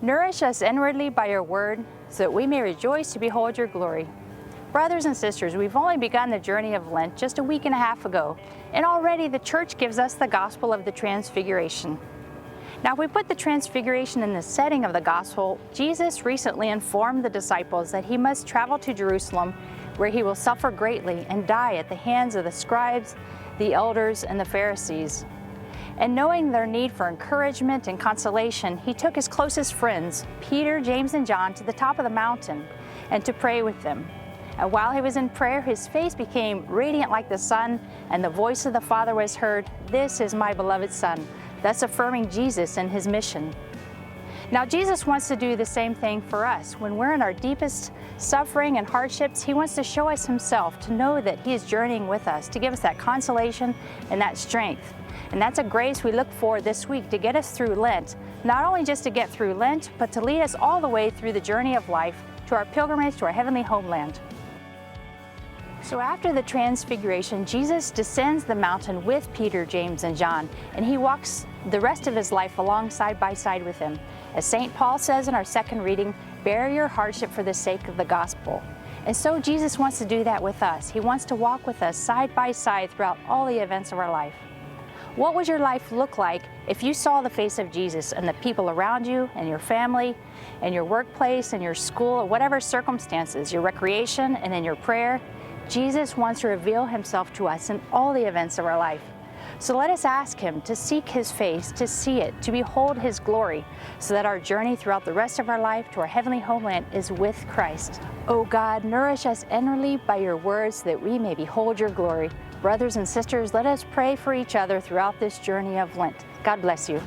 Nourish us inwardly by your word, so that we may rejoice to behold your glory. Brothers and sisters, we've only begun the journey of Lent just a week and a half ago, and already the Church gives us the gospel of the Transfiguration. Now, if we put the Transfiguration in the setting of the gospel, Jesus recently informed the disciples that he must travel to Jerusalem, where he will suffer greatly and die at the hands of the scribes, the elders, and the Pharisees. And knowing their need for encouragement and consolation, he took his closest friends, Peter, James, and John, to the top of the mountain and to pray with them. And while he was in prayer, his face became radiant like the sun, and the voice of the Father was heard, "This is my beloved Son," thus affirming Jesus and his mission. Now, Jesus wants to do the same thing for us. When we're in our deepest suffering and hardships, he wants to show us himself, to know that he is journeying with us, to give us that consolation and that strength. And that's a grace we look for this week to get us through Lent, not only just to get through Lent, but to lead us all the way through the journey of life to our pilgrimage to our heavenly homeland. So after the Transfiguration, Jesus descends the mountain with Peter, James, and John, and he walks the rest of his life along side by side with him. As St. Paul says in our second reading, bear your hardship for the sake of the gospel. And so Jesus wants to do that with us. He wants to walk with us side by side throughout all the events of our life. What would your life look like if you saw the face of Jesus and the people around you and your family and your workplace and your school, whatever circumstances, your recreation and in your prayer? Jesus wants to reveal himself to us in all the events of our life. So let us ask him to seek his face, to see it, to behold his glory, so that our journey throughout the rest of our life to our heavenly homeland is with Christ. O God, nourish us inwardly by your words, so that we may behold your glory. Brothers and sisters, let us pray for each other throughout this journey of Lent. God bless you.